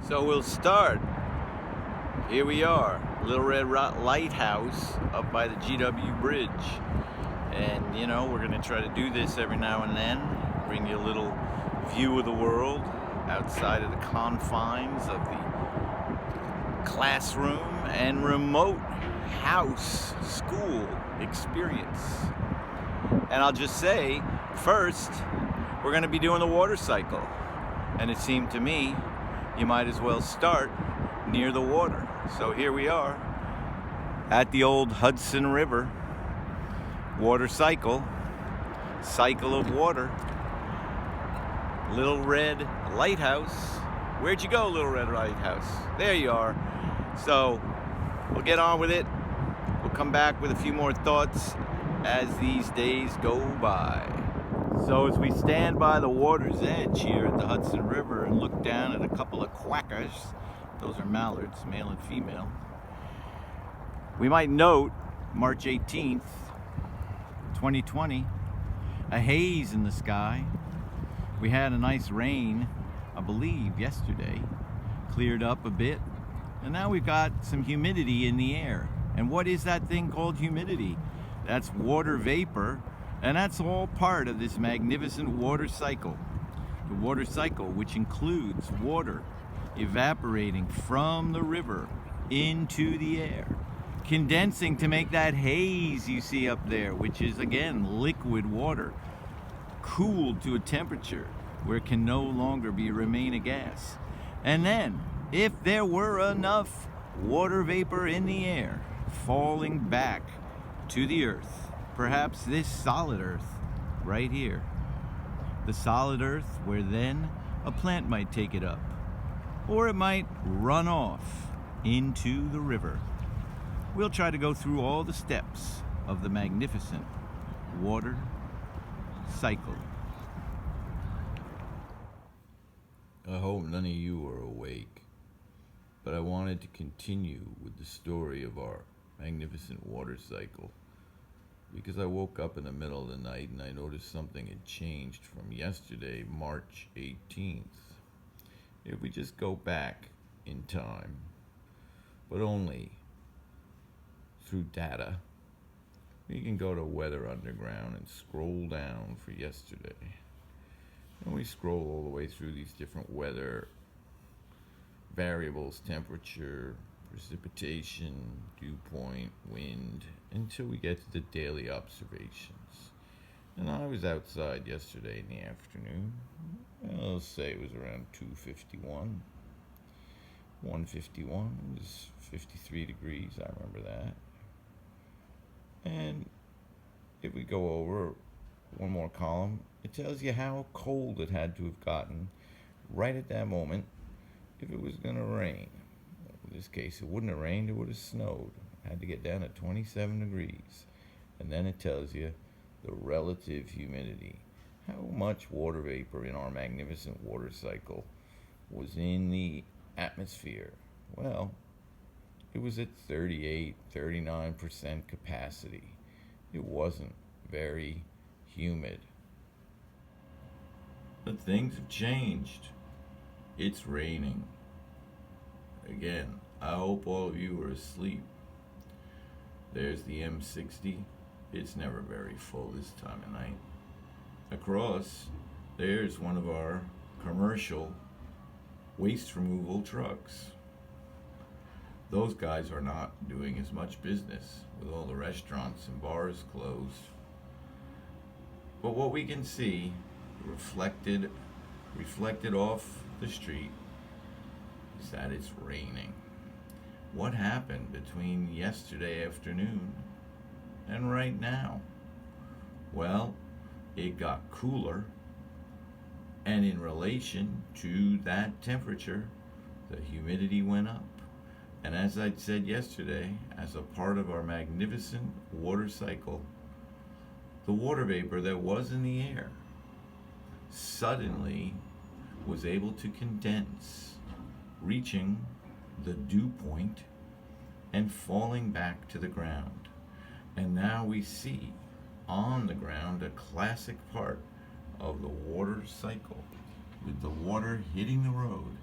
So we'll start. Here we are, Little Red Lighthouse up by the GW Bridge. And you know, we're gonna try to do this every now and then, bring you a little view of the world outside of the confines of the classroom and remote house school experience. And I'll just say, first, we're gonna be doing the water cycle. And it seemed to me, you might as well start near the water. So here we are at the old Hudson River water cycle of water. Little Red Lighthouse. Where'd you go, Little Red Lighthouse? There you are. So we'll get on with it. We'll come back with a few more thoughts as these days go by. So as we stand by the water's edge here at the Hudson River and look down at a couple of quackers, those are mallards, male and female, we might note March 18th, 2020, a haze in the sky. We had a nice rain, I believe, yesterday, cleared up a bit, and now we've got some humidity in the air. And what is that thing called humidity? That's water vapor. And that's all part of this magnificent water cycle. The water cycle, which includes water evaporating from the river into the air, condensing to make that haze you see up there, which is, again, liquid water, cooled to a temperature where it can no longer remain a gas. And then, if there were enough water vapor in the air falling back to the earth, perhaps this solid earth right here, the solid earth where then a plant might take it up, or it might run off into the river. We'll try to go through all the steps of the magnificent water cycle. I hope none of you are awake, but I wanted to continue with the story of our magnificent water cycle, because I woke up in the middle of the night and I noticed something had changed from yesterday, March 18th. If we just go back in time, but only through data, we can go to Weather Underground and scroll down for yesterday. And we scroll all the way through these different weather variables, temperature, precipitation, dew point, wind, until we get to the daily observations. And I was outside yesterday in the afternoon. I'll say it was around 2:51. 1:51. It was 53 degrees, I remember that. And if we go over one more column, it tells you how cold it had to have gotten right at that moment if it was going to rain. In this case, it wouldn't have rained, it would have snowed. It had to get down to 27 degrees. And then it tells you the relative humidity. How much water vapor in our magnificent water cycle was in the atmosphere? Well, it was at 39% capacity. It wasn't very humid. But things have changed. It's raining. Again, I hope all of you are asleep. There's the M60. It's never very full this time of night. Across, there's one of our commercial waste removal trucks. Those guys are not doing as much business with all the restaurants and bars closed. But what we can see reflected off the street is that it's raining. What happened between yesterday afternoon and right now? Well, it got cooler, and in relation to that temperature, the humidity went up. And as I said yesterday, as a part of our magnificent water cycle, the water vapor that was in the air suddenly was able to condense, reaching the dew point and falling back to the ground. And now we see on the ground a classic part of the water cycle, with the water hitting the road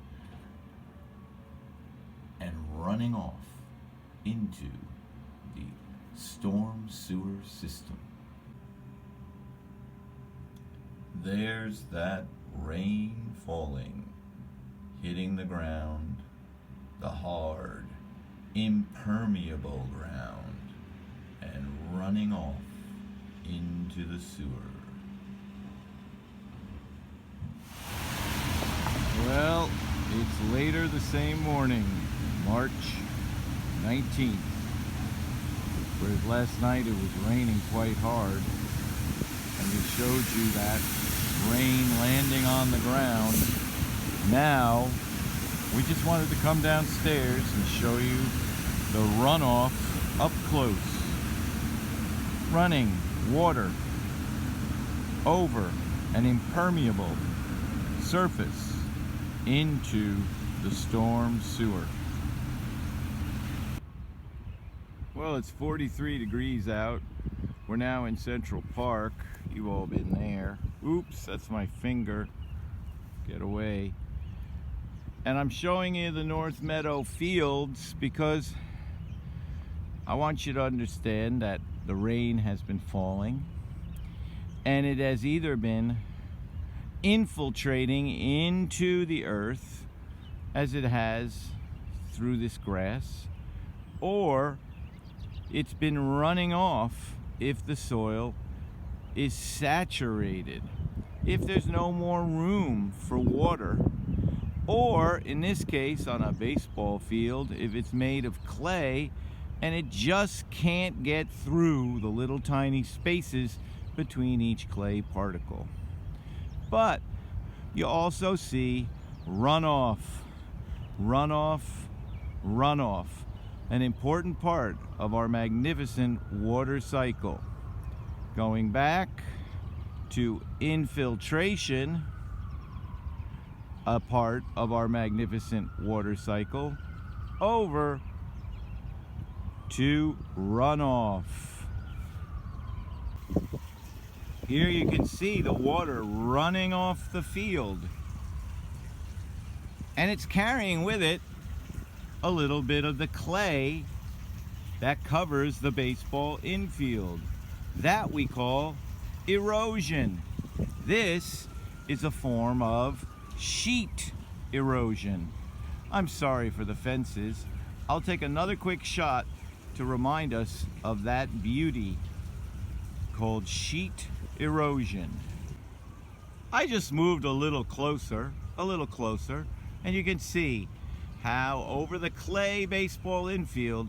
running off into the storm sewer system. There's that rain falling, hitting the ground, the hard, impermeable ground, and running off into the sewer. Well, it's later the same morning, March 19th. Whereas last night it was raining quite hard, and we showed you that rain landing on the ground. Now, we just wanted to come downstairs and show you the runoff up close. Running water over an impermeable surface into the storm sewer. Well, it's 43 degrees out. We're now in Central Park. You've all been there. Oops, that's my finger. Get away. And I'm showing you the North Meadow fields because I want you to understand that the rain has been falling, and it has either been infiltrating into the earth as it has through this grass, or it's been running off if the soil is saturated, if there's no more room for water, or in this case on a baseball field, if it's made of clay and it just can't get through the little tiny spaces between each clay particle. But you also see runoff, runoff, runoff, an important part of our magnificent water cycle. Going back to infiltration, a part of our magnificent water cycle, over to runoff. Here you can see the water running off the field, and it's carrying with it a little bit of the clay that covers the baseball infield. That we call erosion. This is a form of sheet erosion. I'm sorry for the fences. I'll take another quick shot to remind us of that beauty called sheet erosion. I just moved a little closer, and you can see how over the clay baseball infield,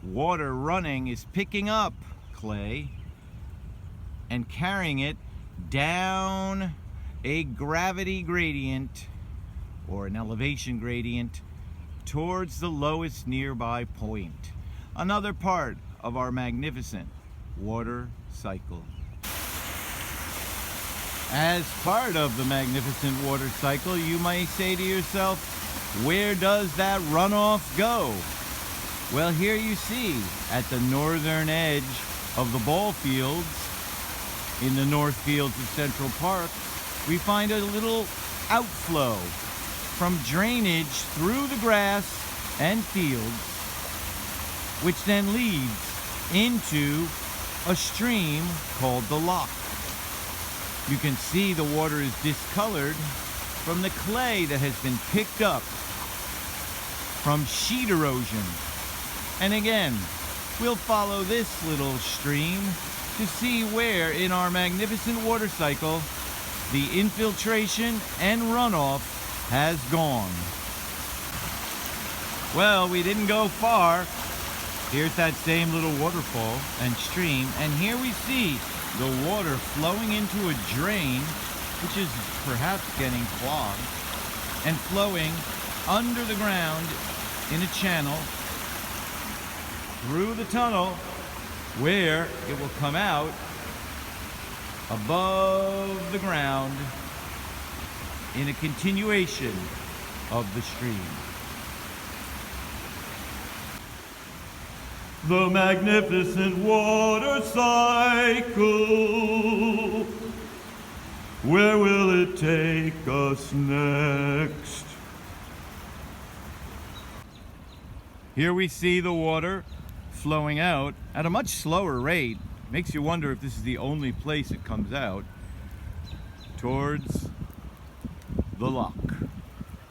water running is picking up clay and carrying it down a gravity gradient or an elevation gradient towards the lowest nearby point. Another part of our magnificent water cycle. As part of the magnificent water cycle, you might say to yourself, where does that runoff go? Well, here you see at the northern edge of the ball fields in the north fields of Central Park, we find a little outflow from drainage through the grass and fields, which then leads into a stream called the lock. You can see the water is discolored from the clay that has been picked up from sheet erosion. And again, we'll follow this little stream to see where in our magnificent water cycle the infiltration and runoff has gone. Well, we didn't go far. Here's that same little waterfall and stream, and here we see the water flowing into a drain, which is perhaps getting clogged, and flowing under the ground in a channel through the tunnel, where it will come out above the ground in a continuation of the stream. The magnificent water cycle. Where will it take us next? Here we see the water flowing out at a much slower rate. Makes you wonder if this is the only place it comes out, towards the lock.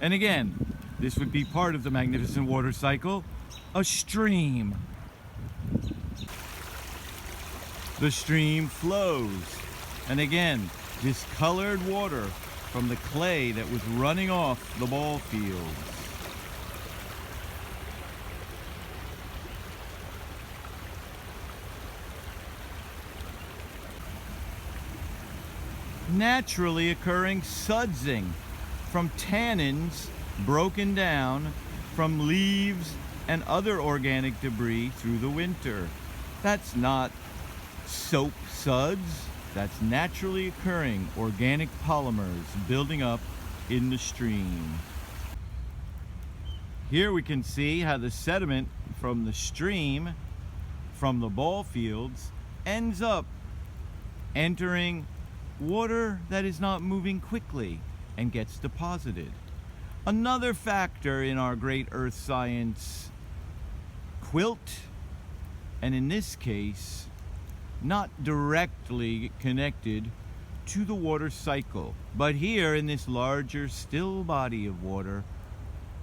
And again, this would be part of the magnificent water cycle, a stream. The stream flows, and again, discolored water from the clay that was running off the ball fields. Naturally occurring sudsing from tannins broken down from leaves and other organic debris through the winter. That's not soap suds, that's naturally occurring organic polymers building up in the stream. Here we can see how the sediment from the stream, from the ball fields, ends up entering water that is not moving quickly and gets deposited. Another factor in our great earth science quilt, and in this case, not directly connected to the water cycle. But here in this larger still body of water,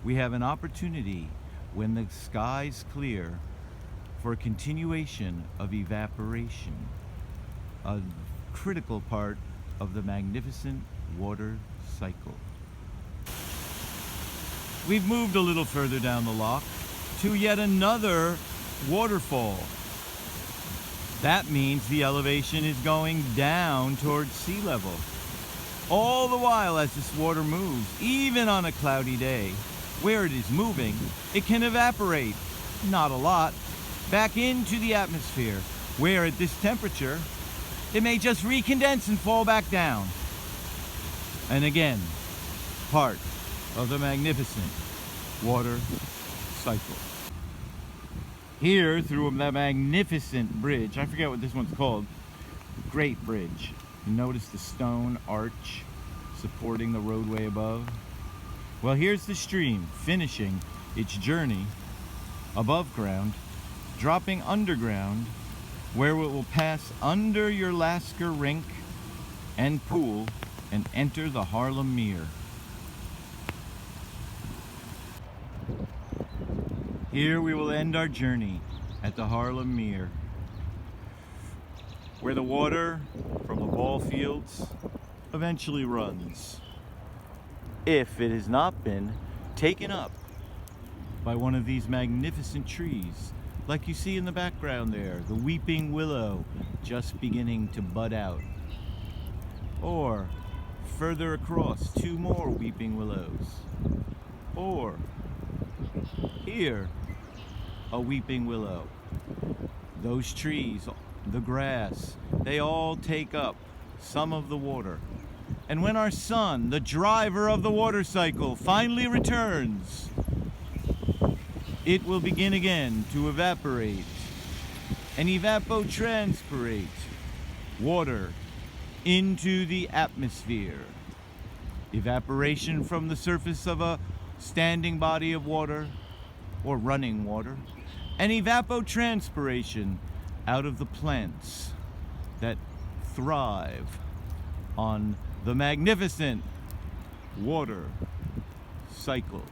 we have an opportunity when the sky's clear for a continuation of evaporation, a critical part of the magnificent water cycle. We've moved a little further down the loch to yet another waterfall. That means the elevation is going down towards sea level. All the while as this water moves, even on a cloudy day, where it is moving, it can evaporate, not a lot, back into the atmosphere, where at this temperature, it may just recondense and fall back down. And again, part of the magnificent water cycle. Here, through the magnificent bridge, I forget what this one's called, great bridge. You notice the stone arch supporting the roadway above? Well, here's the stream finishing its journey above ground, dropping underground, where it will pass under your Lasker rink and pool and enter the Haarlem Meer. Here we will end our journey at the Haarlem Meer, where the water from the ball fields eventually runs, if it has not been taken up by one of these magnificent trees, like you see in the background there, the weeping willow just beginning to bud out. Or further across, two more weeping willows. Or here, a weeping willow. Those trees, the grass, they all take up some of the water. And when our sun, the driver of the water cycle, finally returns, it will begin again to evaporate and evapotranspirate water into the atmosphere. Evaporation from the surface of a standing body of water or running water, and evapotranspiration out of the plants that thrive on the magnificent water cycle.